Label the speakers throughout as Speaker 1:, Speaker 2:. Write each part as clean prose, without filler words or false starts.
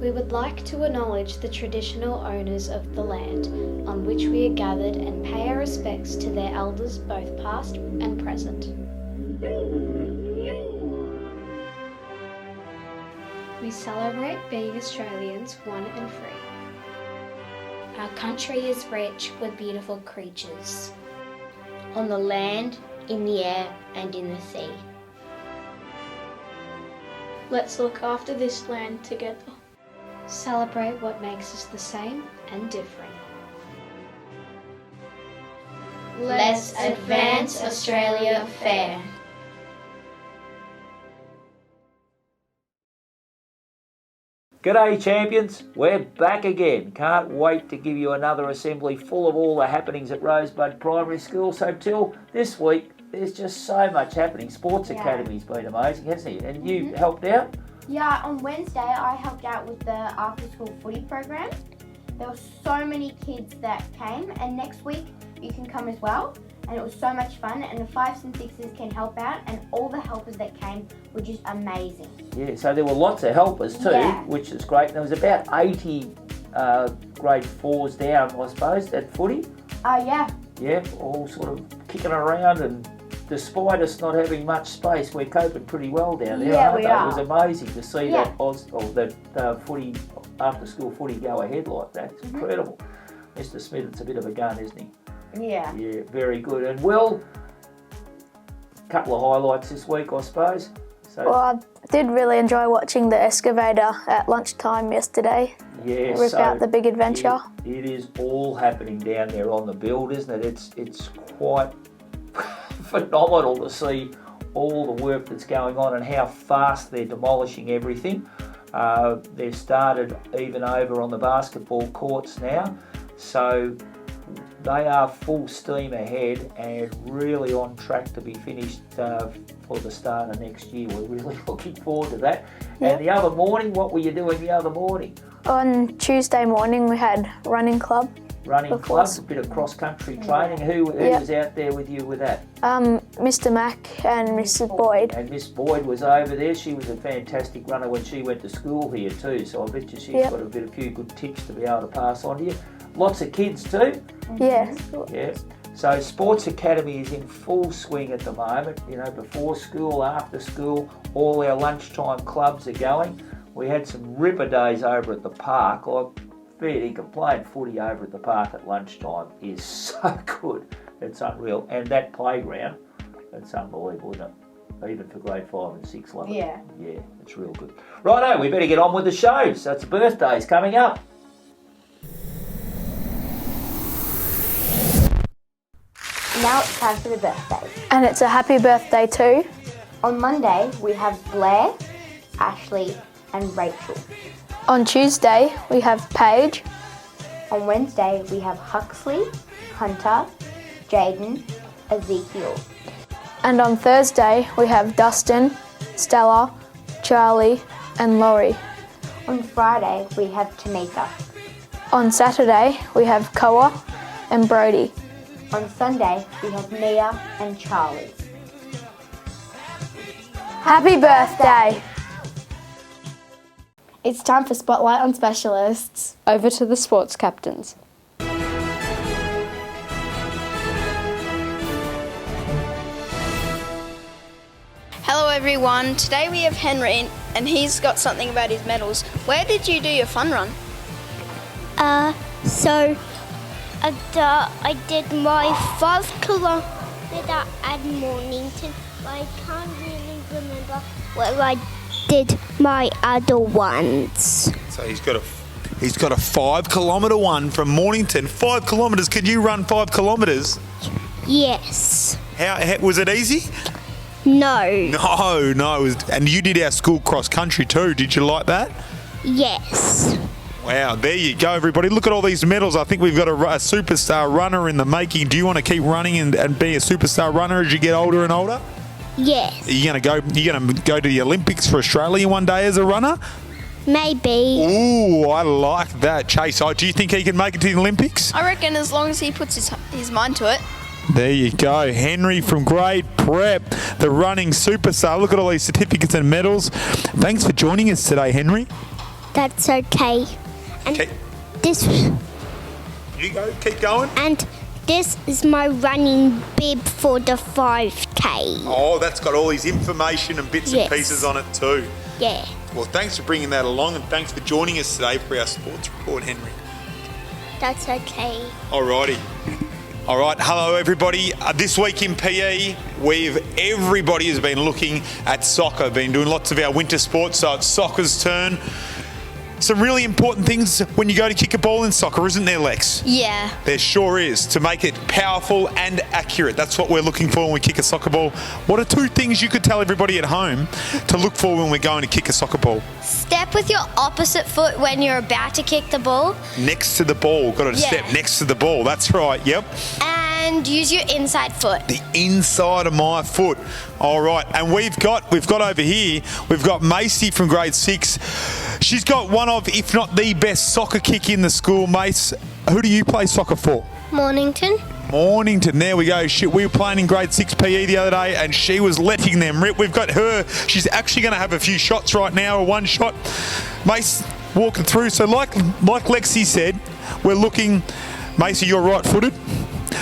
Speaker 1: We would like to acknowledge the traditional owners of the land on which we are gathered and pay our respects to their elders both past and present. We celebrate being Australians, one and free.
Speaker 2: Our country is rich with beautiful creatures, on the land, in the air and in the sea.
Speaker 3: Let's look after this land together.
Speaker 1: Celebrate what makes us the same and different.
Speaker 2: Let's advance Australia fair.
Speaker 4: G'day champions, we're back again. Can't wait to give you another assembly full of all the happenings at Rosebud Primary School. So till this week, there's just so much happening. Sports Academy's been amazing, hasn't it? And you helped out?
Speaker 5: Yeah, on Wednesday I helped out with the after school footy program. There were so many kids that came, and next week you can come as well. And it was so much fun, and the 5s and 6s can help out, and all the helpers that came were just amazing.
Speaker 4: Yeah, so there were lots of helpers too, which is great. There was about 80 grade 4s down, I suppose, at footy.
Speaker 5: Yeah.
Speaker 4: Yeah, all sort of kicking around, and despite us not having much space, we're coping pretty well down there.
Speaker 5: Yeah, we are.
Speaker 4: It was amazing to see that footy, after school footy go ahead like that. It's incredible. Mr. Smith, it's a bit of a gun, isn't he?
Speaker 5: Yeah.
Speaker 4: Yeah, very good. And Will, a couple of highlights this week, I suppose. So,
Speaker 6: Well, I did really enjoy watching the excavator at lunchtime yesterday.
Speaker 4: yeah,
Speaker 6: Rip out the big adventure.
Speaker 4: It is all happening down there on the build, isn't it? It's quite phenomenal to see all the work that's going on and how fast they're demolishing everything. They've started even over on the basketball courts now, so they are full steam ahead and really on track to be finished for the start of next year. We're really looking forward to that.
Speaker 6: Yep.
Speaker 4: And the other morning, what were you doing the other morning?
Speaker 6: On Tuesday morning we had running club.
Speaker 4: Running club, a bit of cross-country training. Who was out there with you with that?
Speaker 6: Mr. Mack and Mrs. Boyd.
Speaker 4: And Miss Boyd was over there. She was a fantastic runner when she went to school here too, so I bet you she's got a few good tips to be able to pass on to you. Lots of kids too?
Speaker 6: Yeah.
Speaker 4: Yeah. So Sports Academy is in full swing at the moment. You know, before school, after school, all our lunchtime clubs are going. We had some ripper days over at the park. Fair dinkum, playing footy over at the park at lunchtime is so good. It's unreal. And that playground, it's unbelievable, isn't it? Even for grade 5 and 6 love it.
Speaker 5: Yeah.
Speaker 4: Yeah, it's real good. Righto, we better get on with the shows. So it's birthdays coming up.
Speaker 5: Now it's time for the birthdays.
Speaker 6: And it's a happy birthday too.
Speaker 5: On Monday we have Blair, Ashley and Rachel.
Speaker 6: On Tuesday we have Paige.
Speaker 5: On Wednesday we have Huxley, Hunter, Jaden, Ezekiel.
Speaker 6: And on Thursday we have Dustin, Stella, Charlie and Laurie.
Speaker 5: On Friday we have Tamika.
Speaker 6: On Saturday we have Koa and Brody.
Speaker 5: On Sunday we have Mia and Charlie.
Speaker 6: Happy birthday!
Speaker 3: It's time for Spotlight on Specialists.
Speaker 1: Over to the sports captains.
Speaker 3: Hello everyone, today we have Henry and he's got something about his medals. Where did you do your fun run?
Speaker 7: I did my 5 kilometre at Mornington, but I can't really remember where I did my other ones.
Speaker 8: So he's got a 5 kilometre one from Mornington. 5 kilometres. Could you run 5 kilometres?
Speaker 7: Yes.
Speaker 8: How was it easy?
Speaker 7: No.
Speaker 8: No. And you did our school cross country too. Did you like that?
Speaker 7: Yes.
Speaker 8: Wow, there you go, everybody. Look at all these medals. I think we've got a superstar runner in the making. Do you want to keep running and be a superstar runner as you get older and older?
Speaker 7: Yes.
Speaker 8: Are you going to go to the Olympics for Australia one day as a runner?
Speaker 7: Maybe.
Speaker 8: Ooh, I like that. Chase, do you think he can make it to the Olympics?
Speaker 3: I reckon as long as he puts his mind to it.
Speaker 8: There you go. Henry from grade Prep, the running superstar. Look at all these certificates and medals. Thanks for joining us today, Henry.
Speaker 7: That's okay. And
Speaker 8: Okay.
Speaker 7: this
Speaker 8: You go, keep going.
Speaker 7: and this is my running bib for the 5K.
Speaker 8: Oh, that's got all these information and bits
Speaker 7: Yes.
Speaker 8: and pieces on it too.
Speaker 7: Yeah.
Speaker 8: Well, thanks for bringing that along, and thanks for joining us today for our sports report, Henry.
Speaker 7: That's okay.
Speaker 8: Alrighty. All right, hello everybody. This week in PE, everybody has been looking at soccer, been doing lots of our winter sports, so it's soccer's turn. Some really important things when you go to kick a ball in soccer, isn't there, Lex?
Speaker 3: Yeah.
Speaker 8: There sure is, to make it powerful and accurate. That's what we're looking for when we kick a soccer ball. What are 2 things you could tell everybody at home to look for when we're going to kick a soccer ball?
Speaker 3: Step with your opposite foot when you're about to kick the ball.
Speaker 8: Next to the ball. Got to
Speaker 3: Yeah.
Speaker 8: step next to the ball. That's right, yep.
Speaker 3: And use your inside foot.
Speaker 8: The inside of my foot. All right, and we've got over here, we've got Macy from grade 6. She's got one of, if not the best soccer kick in the school. Mace, who do you play soccer for?
Speaker 7: Mornington.
Speaker 8: Mornington, there we go. We were playing in grade 6 PE the other day and she was letting them rip. We've got her. She's actually going to have a few shots right now, or one shot. Mace, walking through. So like Lexi said, we're looking, Macy, you're right-footed.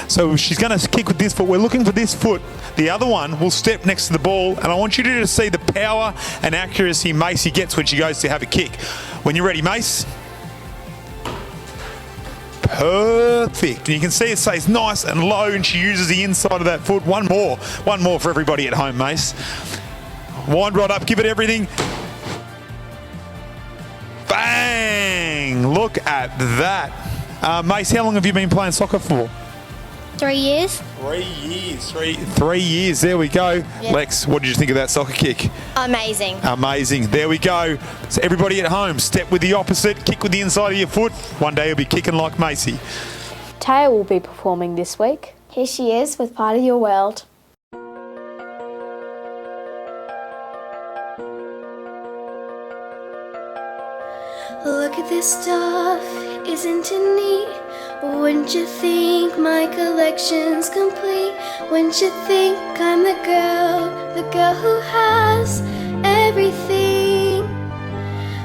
Speaker 8: So she's going to kick with this foot. We're looking for this foot. The other one will step next to the ball, and I want you to just see the power and accuracy Macy gets when she goes to have a kick. When you're ready, Mace. Perfect. And you can see it stays nice and low, and she uses the inside of that foot. One more for everybody at home, Mace. Wind right up, give it everything. Bang! Look at that. Mace, how long have you been playing soccer for?
Speaker 7: 3 years.
Speaker 8: 3 years. Three years. There we go.
Speaker 3: Yeah.
Speaker 8: Lex, what did you think of that soccer kick?
Speaker 3: Amazing.
Speaker 8: Amazing. There we go. So everybody at home, step with the opposite, kick with the inside of your foot. One day you'll be kicking like Macy.
Speaker 6: Taya will be performing this week.
Speaker 1: Here she is with Part of Your World. Look at this stuff, isn't it neat? Wouldn't you think my collection's complete? Wouldn't you think I'm the girl who has everything?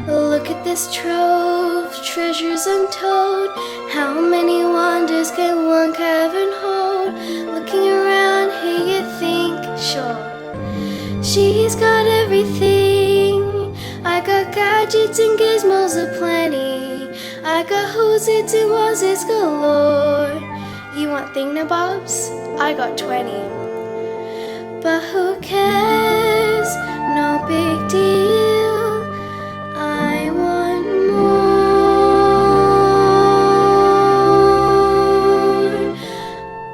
Speaker 1: Look at this trove, treasures untold. How many wonders can one cavern hold? Looking around here you think, sure, she's got everything. I got gadgets and gizmos aplenty. I got who's it and was it's galore. You want thingamabobs? I got 20. But who cares? No big deal. I want more.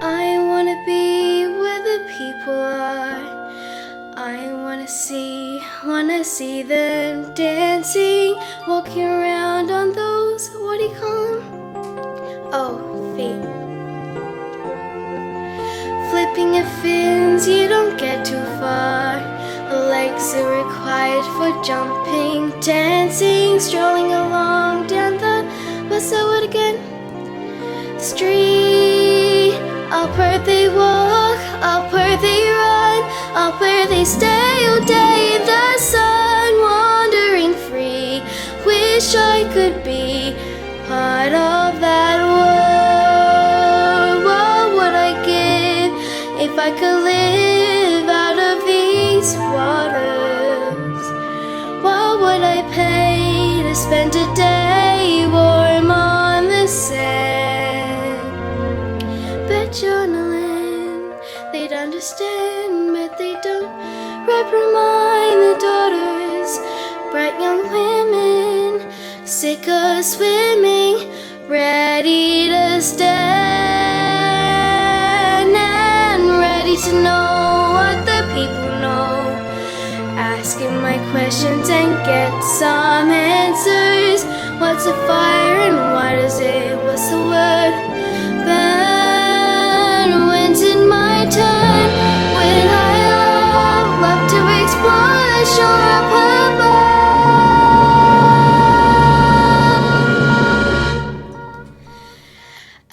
Speaker 1: I wanna be where the people are. I wanna see them dancing, walking around on those, what do you call them? Oh, feet. Flipping your fins, you don't get too far. Legs are required for jumping, dancing, strolling along down the, what's that word again? Street. Up where they walk, up where they run, up where they stay all day in the sun, wandering free. Wish I could be part of that world. What would I give if I could live out of these waters? What would I pay to spend a day warm on the sand? Journaling, they'd understand, but they don't. Reprimand the daughters, bright young women, sick of swimming, ready to stand and ready to know what the people know. Asking my questions and get some answers. What's a fire and what is it? What's the word? When's it my turn? When I love to explore the shore up above,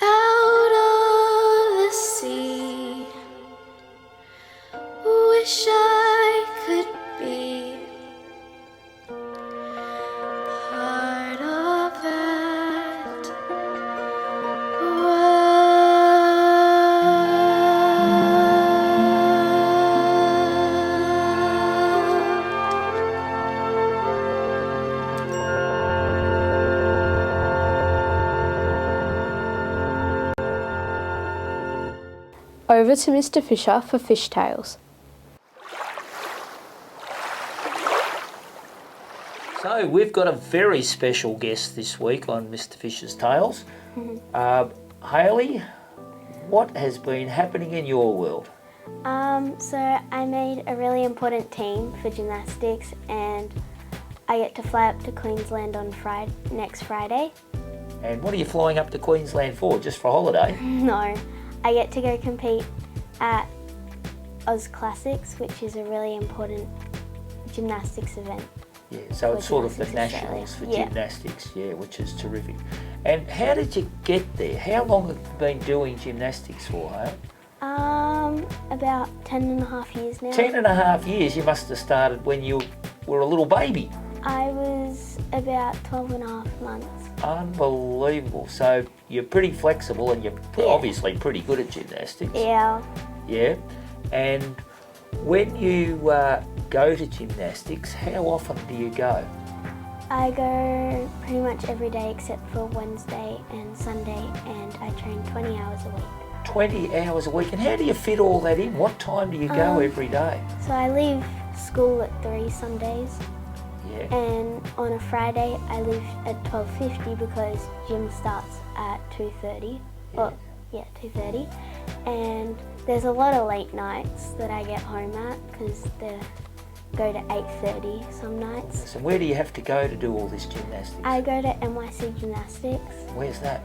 Speaker 1: out of the sea.
Speaker 6: over to Mr. Fisher for Fish Tales.
Speaker 4: So we've got a very special guest this week on Mr. Fisher's Tales. Hayley, what has been happening in your world?
Speaker 9: So I made a really important team for gymnastics, and I get to fly up to Queensland on next Friday.
Speaker 4: And what are you flying up to Queensland for? Just for holiday?
Speaker 9: No, I get to go compete at Oz Classics, which is a really important gymnastics event.
Speaker 4: Yeah, so it's sort of the
Speaker 9: Gymnastics
Speaker 4: nationals for
Speaker 9: Australia.
Speaker 4: gymnastics, yeah, which is terrific. And how did you get there? How long have you been doing gymnastics for, Hale?
Speaker 9: About 10 and a half years now.
Speaker 4: 10 and a half years. You must have started when you were a little baby.
Speaker 9: I was about 12 and a half months.
Speaker 4: Unbelievable. So you're pretty flexible and you're obviously pretty good at gymnastics.
Speaker 9: Yeah.
Speaker 4: Yeah. And when you go to gymnastics, how often do you go?
Speaker 9: I go pretty much every day except for Wednesday and Sunday, and I train 20 hours a week.
Speaker 4: 20 hours a week. And how do you fit all that in? What time do you go every day?
Speaker 9: So I leave school at 3 some days,
Speaker 4: Yeah.
Speaker 9: and on a Friday I leave at 12:50 because gym starts at 2:30. Well, yeah, 2:30. And there's a lot of late nights that I get home at because they go to 8:30 some nights.
Speaker 4: So where do you have to go to do all this gymnastics?
Speaker 9: I go to NYC Gymnastics.
Speaker 4: Where's that?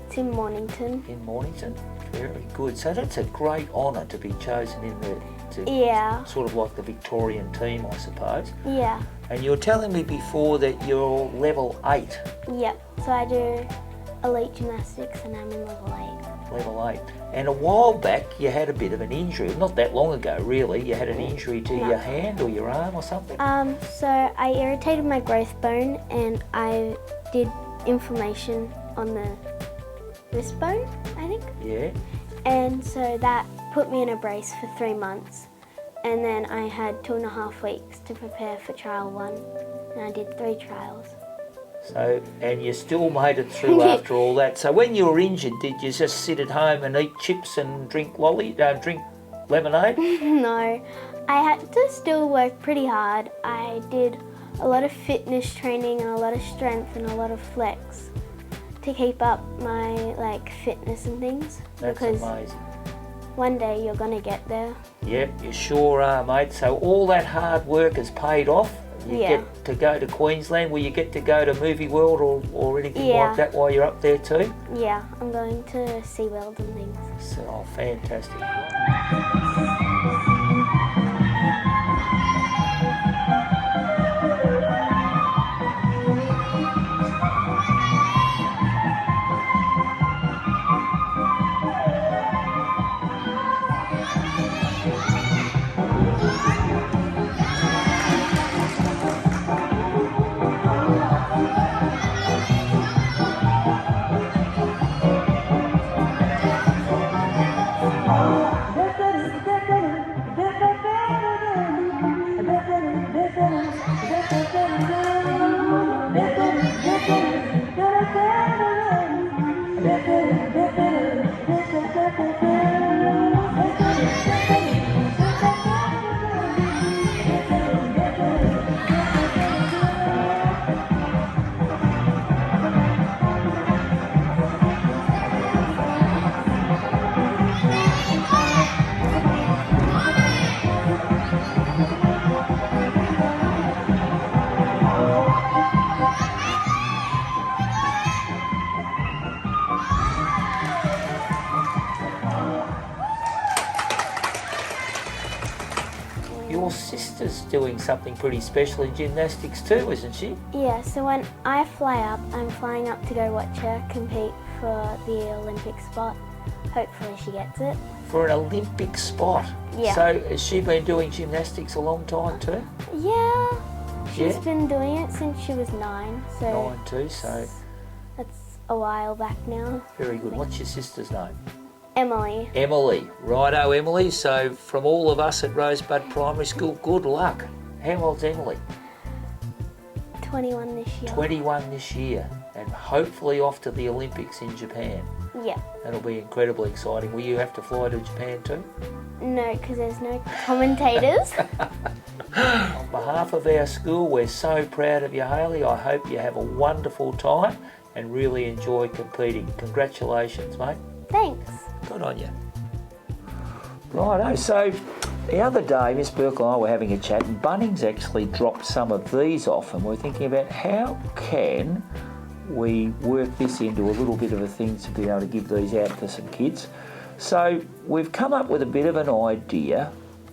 Speaker 9: It's in Mornington.
Speaker 4: In Mornington? Very good. So that's a great honour to be chosen in the,
Speaker 9: Yeah.
Speaker 4: sort of like the Victorian team, I suppose.
Speaker 9: Yeah.
Speaker 4: And you were telling me before that you're level 8.
Speaker 9: Yep. So I do elite gymnastics and I'm in level 8.
Speaker 4: Level 8. And a while back you had a bit of an injury. Not that long ago, really. You had an injury to your hand or your arm or something?
Speaker 9: So I irritated my growth bone and I did inflammation on the wrist bone, I think.
Speaker 4: Yeah.
Speaker 9: And so that put me in a brace for 3 months. And then I had 2.5 weeks to prepare for trial 1. And I did 3 trials.
Speaker 4: So, and you still made it through after all that. So when you were injured, did you just sit at home and eat chips and drink drink lemonade?
Speaker 9: No, I had to still work pretty hard. I did a lot of fitness training and a lot of strength and a lot of flex to keep up my fitness and things.
Speaker 4: That's
Speaker 9: because
Speaker 4: amazing.
Speaker 9: one day you're gonna get there.
Speaker 4: Yep, you sure are, mate. So all that hard work has paid off. You get to go to Queensland. Will you get to go to Movie World or anything like that while you're up there too?
Speaker 9: Yeah, I'm going to SeaWorld and things.
Speaker 4: So, fantastic. Your sister's doing something pretty special in gymnastics too, isn't she?
Speaker 9: Yeah, so when I fly up, I'm flying up to go watch her compete for the Olympic spot. Hopefully she gets it.
Speaker 4: For an Olympic spot?
Speaker 9: Yeah.
Speaker 4: So has she been doing gymnastics a long time too?
Speaker 9: Yeah, she's been doing it since she was 9. So
Speaker 4: 9 too, so
Speaker 9: that's a while back now.
Speaker 4: very good. What's your sister's name?
Speaker 9: Emily.
Speaker 4: Emily. Righto, Emily. So from all of us at Rosebud Primary School, good luck. How old's Emily?
Speaker 9: 21 this year.
Speaker 4: 21 this year, and hopefully off to the Olympics in Japan.
Speaker 9: Yeah.
Speaker 4: That'll be incredibly exciting. Will you have to fly to Japan too?
Speaker 9: No, because there's no commentators.
Speaker 4: On behalf of our school, we're so proud of you, Hayley. I hope you have a wonderful time and really enjoy competing. Congratulations, mate.
Speaker 9: Thanks.
Speaker 4: Good on you. Righto, so the other day, Miss Burkle and I were having a chat, and Bunnings actually dropped some of these off, and we're thinking about how can we work this into a little bit of a thing to be able to give these out to some kids. So we've come up with a bit of an idea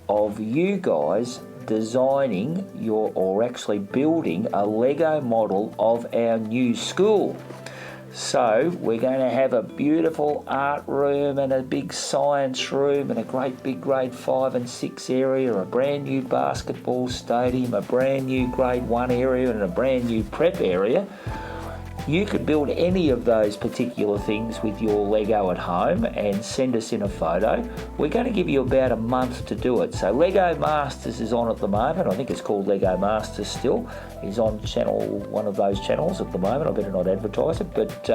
Speaker 4: of you guys designing or actually building a Lego model of our new school. So we're going to have a beautiful art room and a big science room and a great big grade 5 and 6 area, a brand new basketball stadium, a brand new grade 1 area and a brand new prep area. You could build any of those particular things with your Lego at home and send us in a photo. We're going to give you about a month to do it. So Lego Masters is on at the moment. I think it's called Lego Masters still. He's on one of those channels at the moment. I better not advertise it. But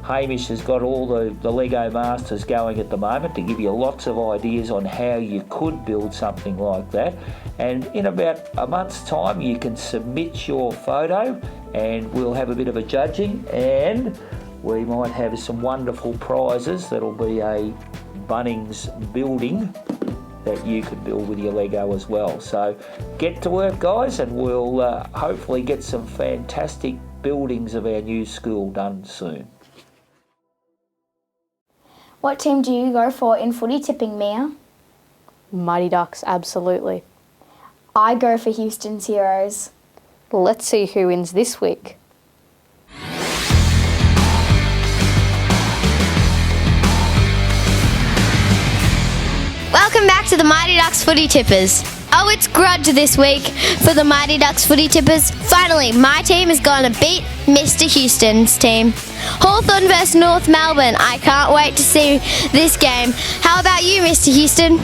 Speaker 4: Hamish has got all the Lego Masters going at the moment to give you lots of ideas on how you could build something like that. And in about a month's time, you can submit your photo and we'll have a bit of a judging, and we might have some wonderful prizes. That'll be a Bunnings building that you could build with your Lego as well. So get to work, guys, and we'll hopefully get some fantastic buildings of our new school done soon.
Speaker 6: What team do you go for in footy tipping, Mia?
Speaker 10: Mighty Ducks, absolutely.
Speaker 6: I go for Houston's Heroes.
Speaker 10: Let's see who wins this week.
Speaker 7: Welcome back to the Mighty Ducks Footy Tippers. Oh, it's grudge this week for the Mighty Ducks Footy Tippers. Finally, my team is going to beat Mr. Houston's team. Hawthorn versus North Melbourne. I can't wait to see this game. How about you, Mr. Houston?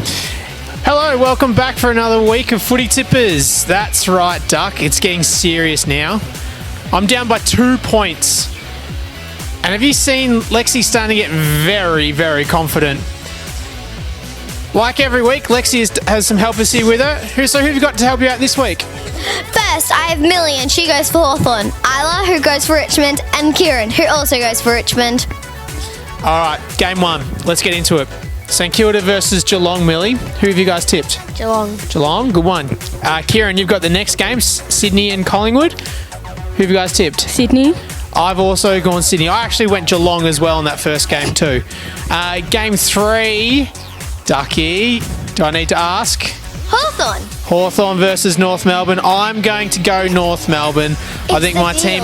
Speaker 11: Hello, welcome back for another week of Footy Tippers. That's right, Duck. It's getting serious now. I'm down by 2 points. And have you seen Lexi starting to get very, very confident? Like every week, Lexi has some helpers here with her. So who have you got to help you out this week?
Speaker 7: First, I have Millie, and she goes for Hawthorn. Isla, who goes for Richmond, and Kieran, who also goes for Richmond.
Speaker 11: All right, game one. Let's get into it. St Kilda versus Geelong, Millie. Who have you guys tipped?
Speaker 7: Geelong.
Speaker 11: Geelong, good one. Kieran, you've got the next game, Sydney and Collingwood. Who have you guys tipped?
Speaker 10: Sydney.
Speaker 11: I've also gone Sydney. I actually went Geelong as well in that first game too. Game 3, Ducky, do I need to ask?
Speaker 7: Hawthorn.
Speaker 11: Hawthorn versus North Melbourne. I'm going to go North Melbourne. I think my team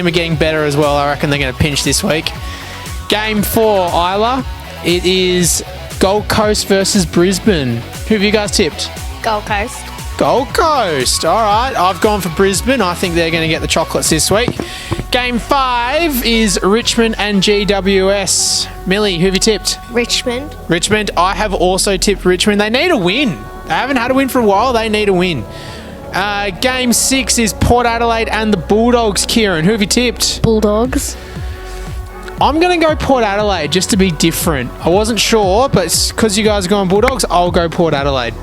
Speaker 11: are getting better as well. I reckon they're going to pinch this week. Game 4, Isla. It is Gold Coast versus Brisbane. Who have you guys tipped?
Speaker 7: Gold Coast.
Speaker 11: Gold Coast. All right. I've gone for Brisbane. I think they're going to get the chocolates this week. Game 5 is Richmond and GWS. Millie, who have you tipped?
Speaker 7: Richmond.
Speaker 11: Richmond. I have also tipped Richmond. They need a win. They haven't had a win for a while. They need a win. Game 6 is Port Adelaide and the Bulldogs. Kieran, who have you tipped?
Speaker 10: Bulldogs.
Speaker 11: I'm going to go Port Adelaide just to be different. I wasn't sure, but because you guys are going Bulldogs, I'll go Port Adelaide.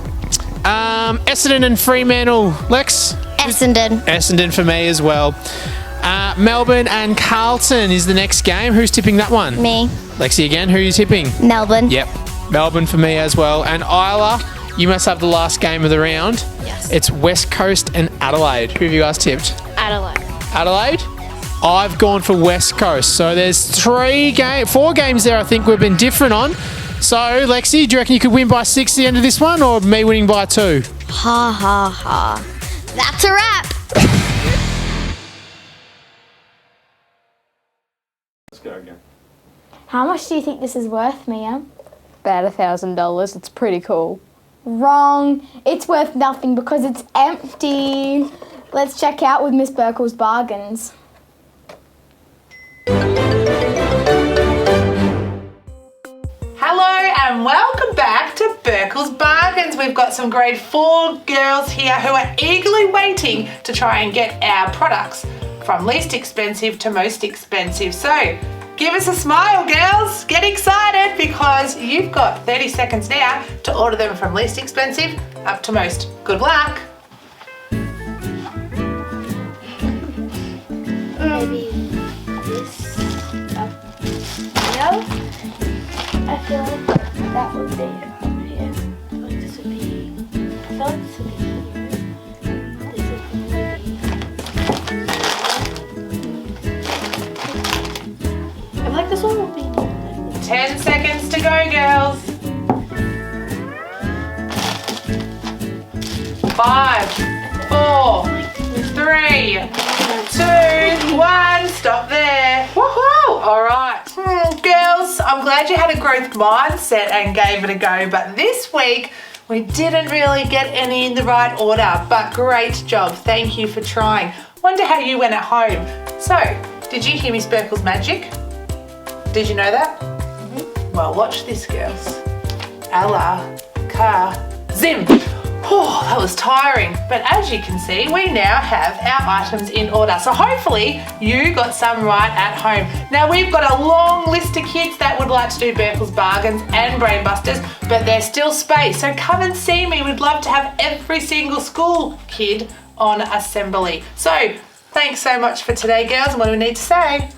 Speaker 11: Essendon and Fremantle. Lex?
Speaker 7: Essendon.
Speaker 11: Essendon for me as well. Melbourne and Carlton is the next game. Who's tipping that one?
Speaker 7: Me.
Speaker 11: Lexi again. Who are you tipping?
Speaker 7: Melbourne.
Speaker 11: Yep. Melbourne for me as well. And Isla, you must have the last game of the round.
Speaker 7: Yes.
Speaker 11: It's West Coast and Adelaide. Who have you guys tipped?
Speaker 7: Adelaide.
Speaker 11: Adelaide? I've gone for West Coast. So there's 4 games there I think we've been different on. So, Lexi, do you reckon you could win by 6 at the end of this one, or me winning by 2?
Speaker 7: Ha ha ha. That's a wrap.
Speaker 12: Let's go again.
Speaker 6: How much do you think this is worth, Mia?
Speaker 10: About $1,000. It's pretty cool.
Speaker 6: Wrong. It's worth nothing because it's empty. Let's check out with Miss Burkle's bargains.
Speaker 13: Hello and welcome back to Burkle's Bargains. We've got some grade 4 girls here who are eagerly waiting to try and get our products from least expensive to most expensive. So Give us a smile, girls. Get excited because you've got 30 seconds now to order them from least expensive up to most. Good luck.
Speaker 9: Maybe this up here. I feel like that would be up here. I feel like this would be. I feel like this would be here. This would probably be. I feel like this one would be.
Speaker 13: 10 seconds to go, girls. 5, 4, 3, 2, 1. Stop there. Woohoo! All right. Girls, I'm glad you had a growth mindset and gave it a go, but this week we didn't really get any in the right order, but great job. Thank you for trying. Wonder how you went at home. So, did you hear Miss Burkle's magic? Did you know that? Well, watch this, girls. Allah, Ka, Zim. Oh, that was tiring. But as you can see, we now have our items in order. So hopefully you got some right at home. Now we've got a long list of kids that would like to do Burkle's Bargains and Brainbusters, but there's still space. So come and see me. We'd love to have every single school kid on assembly. So thanks so much for today, girls. And what do we need to say?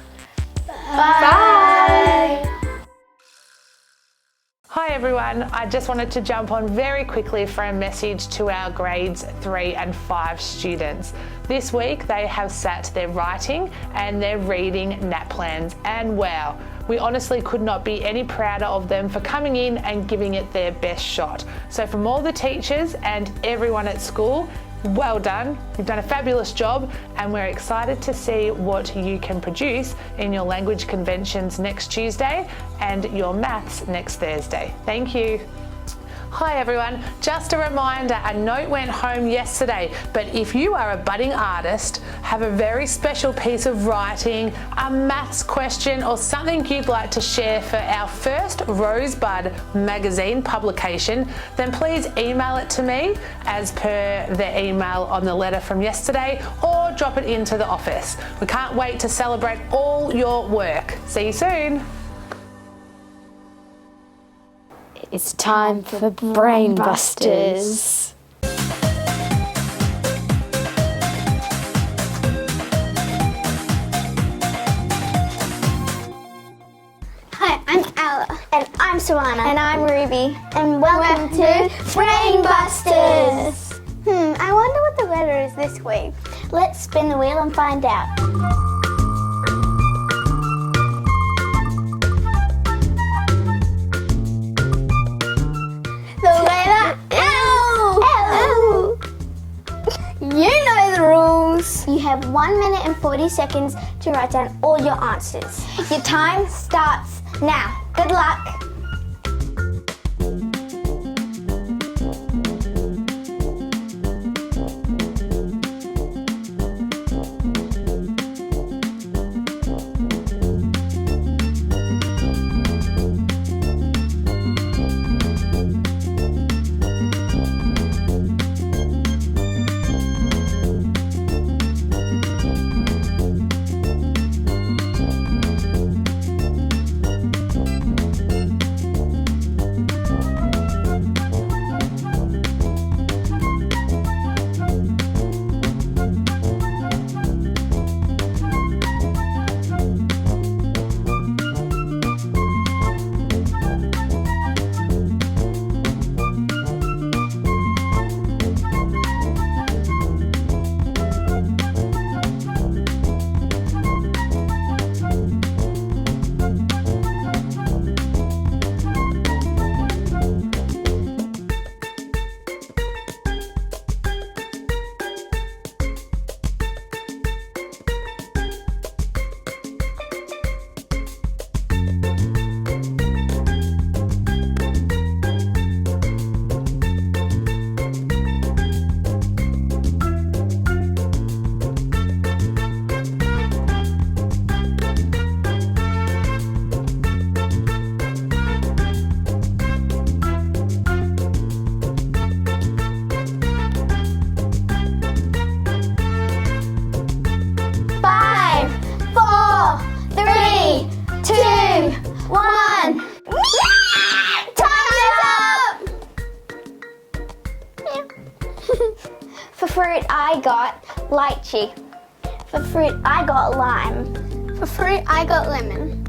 Speaker 13: Bye. Hi everyone, I just wanted to jump on very quickly for a message to our grades 3 and 5 students. This week they have sat their writing and their reading NAPLANs, and wow, we honestly could not be any prouder of them for coming in and giving it their best shot. So from all the teachers and everyone at school, well done. You've done a fabulous job and we're excited to see what you can produce in your language conventions next Tuesday and your maths next Thursday. Thank you. Hi everyone, just a reminder, a note went home yesterday, but if you are a budding artist, have a very special piece of writing, a maths question or something you'd like to share for our first Rosebud magazine publication, then please email it to me as per the email on the letter from yesterday, or drop it into the office. We can't wait to celebrate all your work. See you soon.
Speaker 10: It's time for Brainbusters.
Speaker 12: Hi, I'm Ella. And I'm Savannah. And I'm Ruby. And welcome to Brainbusters. I wonder what the letter is this week. Let's spin the wheel and find out. You know the rules. You have 1 minute and 40 seconds to write down all your answers. Your time starts now. Good luck. got lychee. For fruit, I got lime.
Speaker 1: For fruit, I got lemon.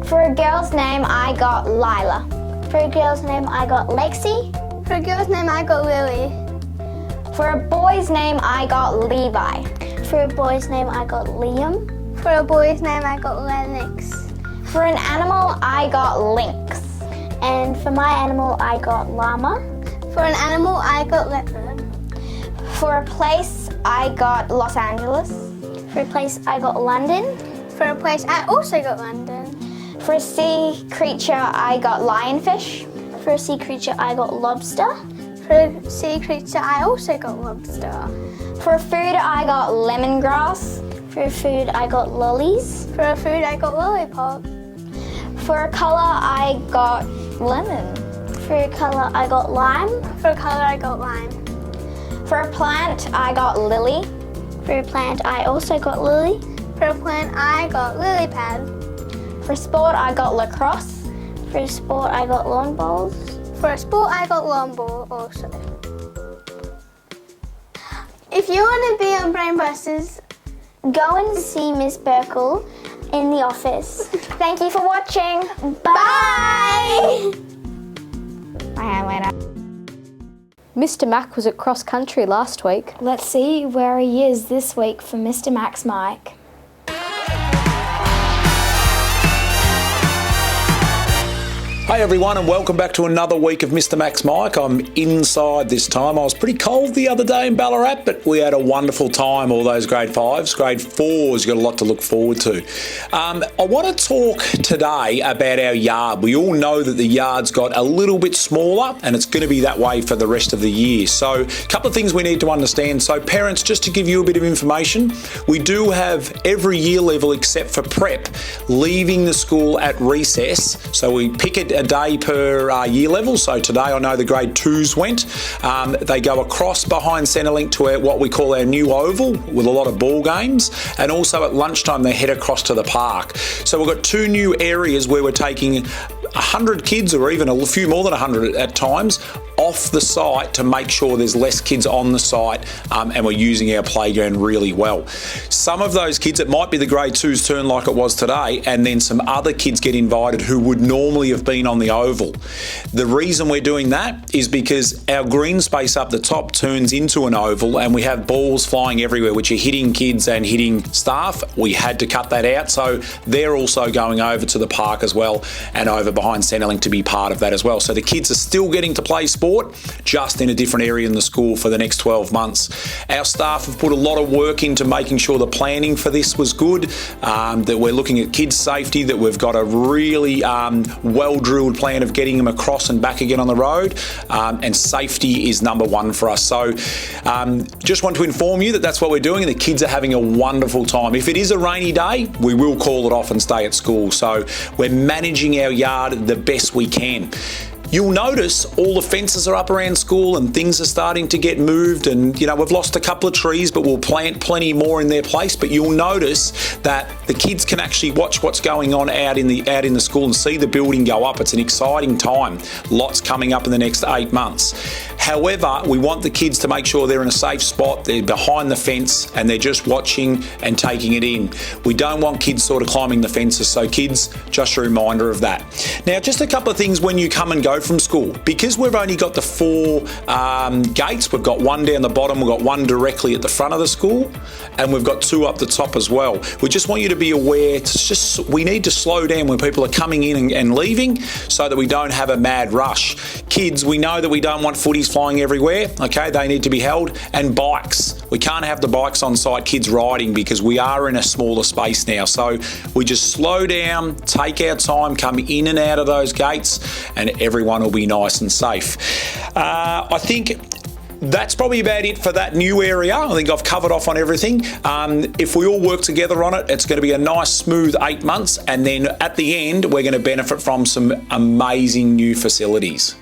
Speaker 12: For a girl's name, I got Lila. For a girl's name, I got Lexi.
Speaker 1: For a girl's name, I got Lily.
Speaker 12: For a boy's name, I got Levi. For a boy's name, I got Liam.
Speaker 1: For a boy's name, I got Lennox.
Speaker 12: For an animal, I got lynx. And for my animal, I got llama.
Speaker 1: For an animal, I got leopard.
Speaker 12: For a place, I got Los Angeles. For a place, I got London.
Speaker 1: For a place, I also got London.
Speaker 12: For a sea creature, I got lionfish.
Speaker 1: For a sea creature, I got lobster. For a sea creature, I also got lobster.
Speaker 12: For a food, I got lemongrass.
Speaker 1: For a food, I got lollies. For a food, I got lollipop.
Speaker 12: For a colour, I got lemon.
Speaker 1: For a colour, I got lime. For a colour, I got lime.
Speaker 12: For a plant, I got lily.
Speaker 1: For a plant, I also got lily. For a plant, I got lily pad.
Speaker 12: For sport, I got lacrosse.
Speaker 1: For a sport, I got lawn bowls. For a sport, I got lawn ball also. If you want to be on Brainbusters,
Speaker 12: go and see Miss Burkle in the office. Thank you for watching.
Speaker 1: Bye!
Speaker 12: Bye later.
Speaker 6: Mr. Mac was at cross country last week.
Speaker 9: Let's see where he is this week for Mr. Mac's mic.
Speaker 14: Hey everyone, and welcome back to another week of Mr. Mac's Mic. I'm inside this time. I was pretty cold the other day in Ballarat, but we had a wonderful time, all those grade 5s. Grade 4s, got a lot to look forward to. I want to talk today about our yard. We all know that the yard's got a little bit smaller, and it's going to be that way for the rest of the year. So a couple of things we need to understand. So parents, just to give you a bit of information, we do have every year level except for prep leaving the school at recess. So we pick a day per year level. So today I know the grade 2s went. They go across behind Centrelink to what we call our new oval with a lot of ball games, and also at lunchtime they head across to the park. So we've got 2 new areas where we're taking 100 kids, or even a few more than 100 at times, off the site to make sure there's less kids on the site, and we're using our playground really well. Some of those kids, it might be the grade 2's turn like it was today, and then some other kids get invited who would normally have been on the oval. The reason we're doing that is because our green space up the top turns into an oval, and we have balls flying everywhere which are hitting kids and hitting staff. We had to cut that out, so they're also going over to the park as well and over behind Centrelink to be part of that as well. So the kids are still getting to play sport, just in a different area in the school for the next 12 months. Our staff have put a lot of work into making sure the planning for this was good, that we're looking at kids' safety, that we've got a really well-drilled plan of getting them across and back again on the road, and safety is number one for us. So just want to inform you that that's what we're doing, and the kids are having a wonderful time. If it is a rainy day, we will call it off and stay at school. So we're managing our yard the best we can. You'll notice all the fences are up around school and things are starting to get moved, and we've lost a couple of trees, but we'll plant plenty more in their place. But you'll notice that the kids can actually watch what's going on out in the school and see the building go up. It's an exciting time. Lots coming up in the next 8 months. However, we want the kids to make sure they're in a safe spot, they're behind the fence, and they're just watching and taking it in. We don't want kids sort of climbing the fences, so kids, just a reminder of that. Now, just a couple of things when you come and go from school. Because we've only got the 4 gates, we've got one down the bottom, we've got one directly at the front of the school, and we've got 2 up the top as well. We just want you to be aware, we need to slow down when people are coming in and leaving so that we don't have a mad rush. Kids, we know that we don't want footies flying everywhere, okay? They need to be held, and bikes. We can't have the bikes on site, kids riding, because we are in a smaller space now. So we just slow down, take our time, come in and out of those gates, and everyone will be nice and safe. I think that's probably about it for that new area. I think I've covered off on everything. If we all work together on it, it's going to be a nice smooth 8 months, and then at the end we're going to benefit from some amazing new facilities.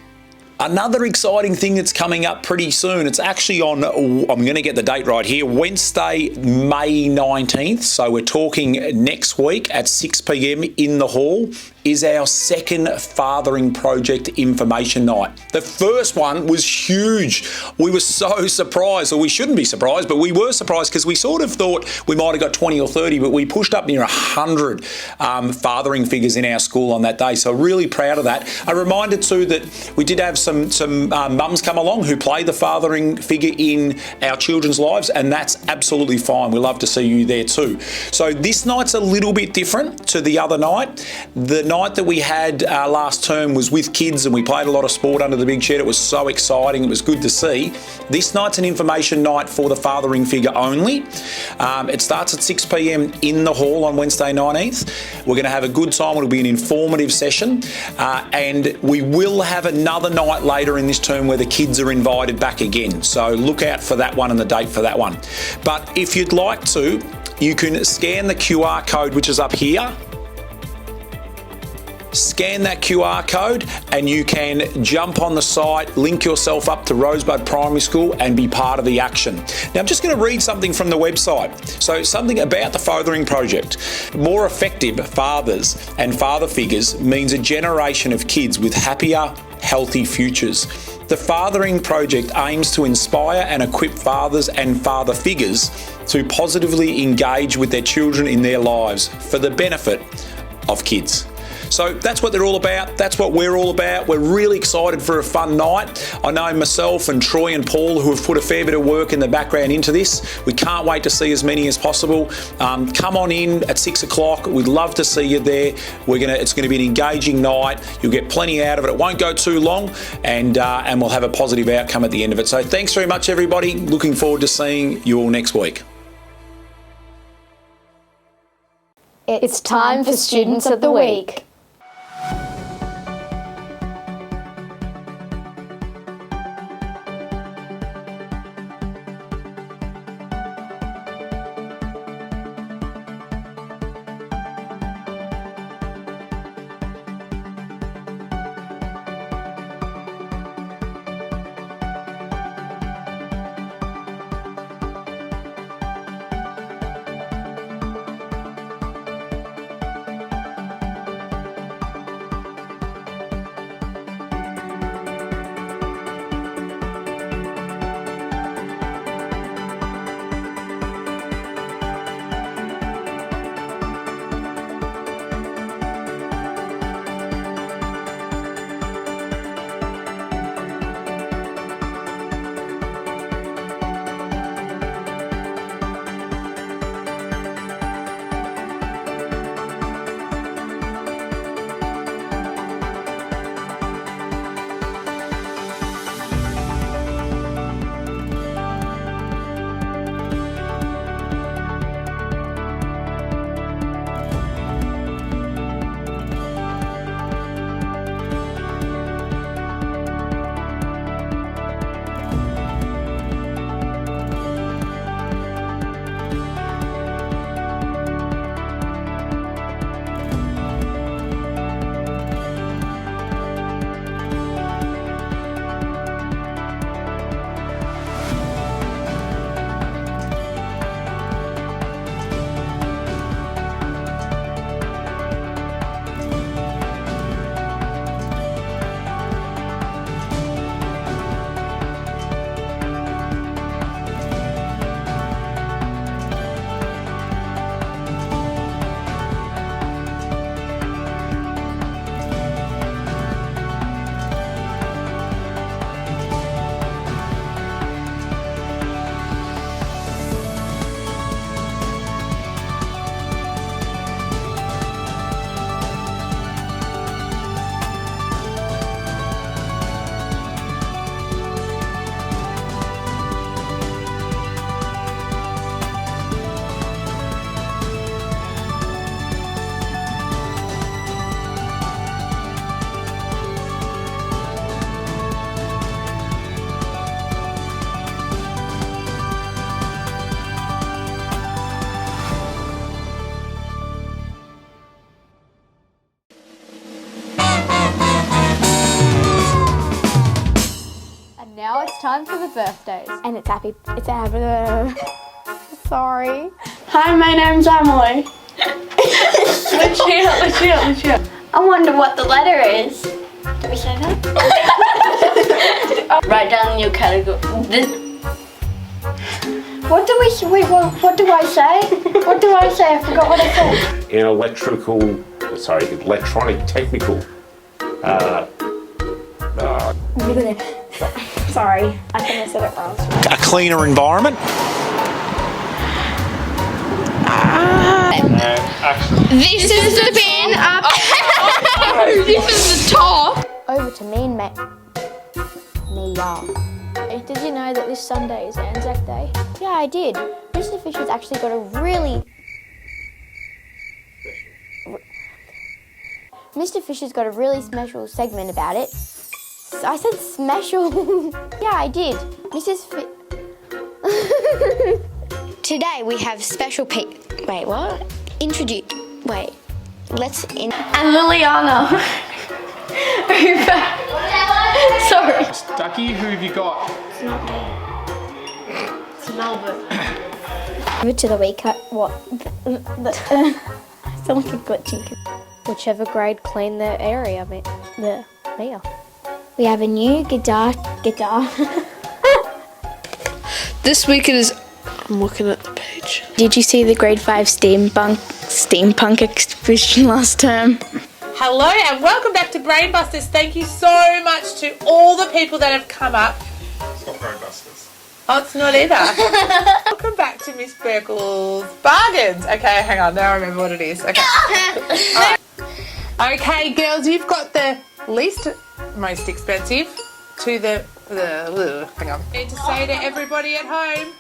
Speaker 14: Another exciting thing that's coming up pretty soon, it's actually on, I'm going to get the date right here, Wednesday, May 19th. So we're talking next week at 6 p.m. in the hall is our second Fathering Project information night. The first one was huge. We were so surprised, or we shouldn't be surprised, but we were surprised because we sort of thought we might have got 20 or 30, but we pushed up near 100 fathering figures in our school on that day. So really proud of that. A reminder too that we did have some mums come along who play the fathering figure in our children's lives, and that's absolutely fine. We love to see you there too. So this night's a little bit different to the other night. The night that we had last term was with kids and we played a lot of sport under the big shed. It was so exciting. It was good to see. This night's an information night for the fathering figure only. It starts at 6 p.m. in the hall on Wednesday 19th. We're going to have a good time. It'll be an informative session, and we will have another night later in this term where the kids are invited back again. So look out for that one and the date for that one. But if you'd like to, you can scan the QR code which is up here. Scan that QR code and you can jump on the site, link yourself up to Rosebud Primary School and be part of the action. Now I'm just going to read something from the website. So something about the Fathering Project. More effective fathers and father figures means a generation of kids with happier, healthy futures. The Fathering Project aims to inspire and equip fathers and father figures to positively engage with their children in their lives for the benefit of kids. So that's what they're all about. That's what we're all about. We're really excited for a fun night. I know myself and Troy and Paul, who have put a fair bit of work in the background into this. We can't wait to see as many as possible. Come on in at 6 o'clock. We'd love to see you there. It's going to be an engaging night. You'll get plenty out of it. It won't go too long, and we'll have a positive outcome at the end of it. So thanks very much, everybody. Looking forward to seeing you all next week.
Speaker 10: It's time for Students of the Week.
Speaker 6: Now it's time for the birthdays.
Speaker 12: And it's happy. Sorry.
Speaker 15: Hi, my name's Emily. Let's cheer.
Speaker 5: I wonder what the letter is. Did we say that?
Speaker 10: Write down your category.
Speaker 5: What do I say? What do I say? What do I say? I forgot what I said.
Speaker 15: In electronic technical.
Speaker 5: Sorry, I think I said it wrong.
Speaker 14: A cleaner environment.
Speaker 7: This is the bin up. This is the top.
Speaker 6: Over to me and me, y'all. Did you know that this Sunday is Anzac Day? Yeah, I did. Mr. Fisher's actually got a really... Mr. Fisher's got a really special segment about it. I said special. Yeah, I did.
Speaker 7: Today we have special Wait, what? Let's in.
Speaker 10: And Liliana. Sorry.
Speaker 11: Ducky, who have you got?
Speaker 10: It's not me. It's Melbourne.
Speaker 6: Over to the week. What? I feel like a glitching. Whichever grade cleaned their area.
Speaker 7: We have a new guitar.
Speaker 10: This week it is. I'm looking at the page.
Speaker 6: Did you see the grade 5 steampunk exhibition last term?
Speaker 13: Hello and welcome back to Brainbusters. Thank you so much to all the people that have come up.
Speaker 8: It's not Brainbusters.
Speaker 13: Oh, it's not either. Welcome back to Miss Burkle's Bargains. Okay, hang on. Now I remember what it is. Okay. Okay, girls, you've got the least most expensive to the hang on. Need to say to everybody at home.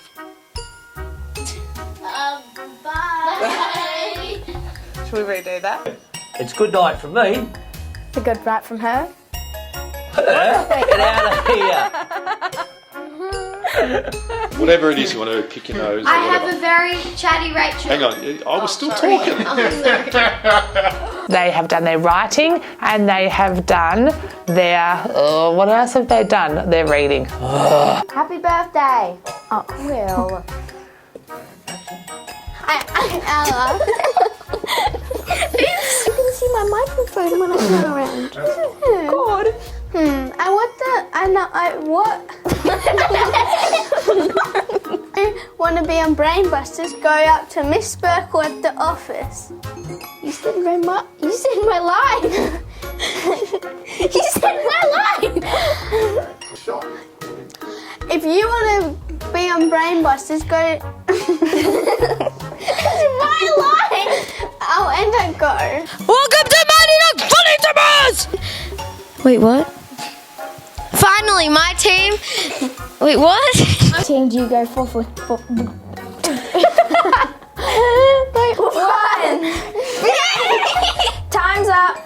Speaker 7: Bye.
Speaker 13: Should we redo that?
Speaker 4: It's good night from me.
Speaker 6: A good night from her.
Speaker 4: Get out of here.
Speaker 15: Whatever it is you want to pick your nose or
Speaker 7: I
Speaker 15: whatever.
Speaker 7: have a very chatty Rachel.
Speaker 15: Hang on, I was still talking.
Speaker 13: They have done their writing and they have done their, what else have they done? Their reading.
Speaker 5: Happy birthday.
Speaker 6: Oh, well.
Speaker 5: Ella.
Speaker 6: You can see my microphone when I turn around.
Speaker 5: God. What?
Speaker 12: Want to be on Brainbusters? Go up to Miss Burkle at the office.
Speaker 6: You said my line.
Speaker 12: You said my line. If you want to be on Brainbusters, go. It's my line. Oh, and I go.
Speaker 7: Welcome to Mighty Ducks Footy Tippers! Wait, what? Finally, my team. Wait, what?
Speaker 6: What team do you go for?
Speaker 12: Wait, one. Time's up.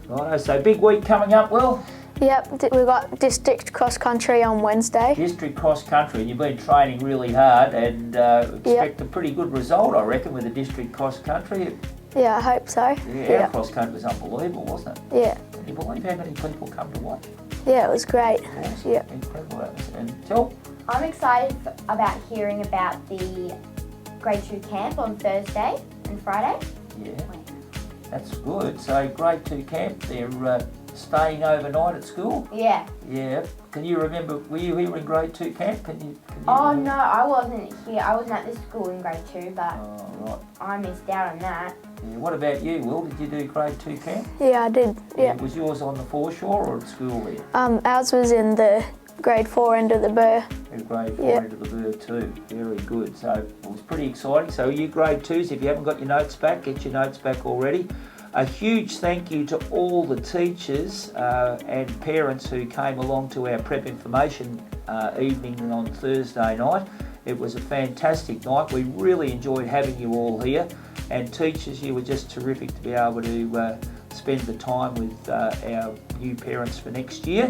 Speaker 4: Right, so big week coming up, Will.
Speaker 6: Yep, we've got district cross country on Wednesday.
Speaker 4: District cross country, and you've been training really hard and expect a pretty good result, I reckon, with the district cross country.
Speaker 6: Yeah, I hope so.
Speaker 4: Yeah, our cross country was unbelievable, wasn't it?
Speaker 6: Yeah.
Speaker 4: Can you believe how many people come to watch?
Speaker 6: Yeah, it was great.
Speaker 4: Awesome.
Speaker 6: Yeah.
Speaker 4: Incredible atmosphere. And tell.
Speaker 5: I'm excited about hearing about the grade 2 camp on Thursday and Friday.
Speaker 4: Yeah, that's good. So grade 2 camp, they're staying overnight at school?
Speaker 5: Yeah.
Speaker 4: Yeah. Can you remember, were you here in grade 2 camp? Can you
Speaker 5: Oh
Speaker 4: remember?
Speaker 5: no, I wasn't here. I wasn't at this school in grade 2, but
Speaker 4: Right.
Speaker 5: I missed out on that.
Speaker 4: Yeah. What about you, Will? Did you do grade 2 camp?
Speaker 6: Yeah, I did. Yeah.
Speaker 4: Was yours on the foreshore or at school there?
Speaker 6: Ours was in the grade 4 end of the Burr.
Speaker 4: In grade 4 into the Burr too. Very good. So it was pretty exciting. So you grade 2s, if you haven't got your notes back, get your notes back already. A huge thank you to all the teachers and parents who came along to our prep information evening on Thursday night. It was a fantastic night. We really enjoyed having you all here. And teachers, you were just terrific to be able to spend the time with our new parents for next year.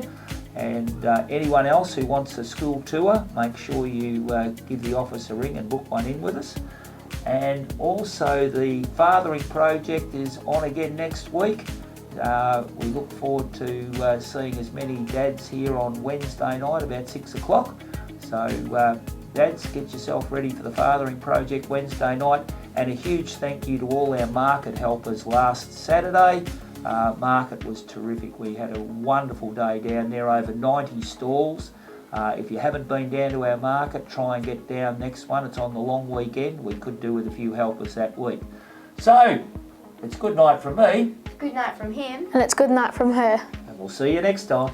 Speaker 4: And anyone else who wants a school tour, make sure you give the office a ring and book one in with us. And also the fathering project is on again next week. we look forward to seeing as many dads here on Wednesday night about 6 o'clock. So dads, get yourself ready for the Fathering Project Wednesday night, and a huge thank you to all our market helpers last Saturday. Market was terrific. We had a wonderful day down there, over 90 stalls. If you haven't been down to our market, try and get down next one. It's on the long weekend. We could do with a few helpers that week. So, it's good night from me.
Speaker 5: Good night from him.
Speaker 10: And it's good night from her.
Speaker 4: And we'll see you next time.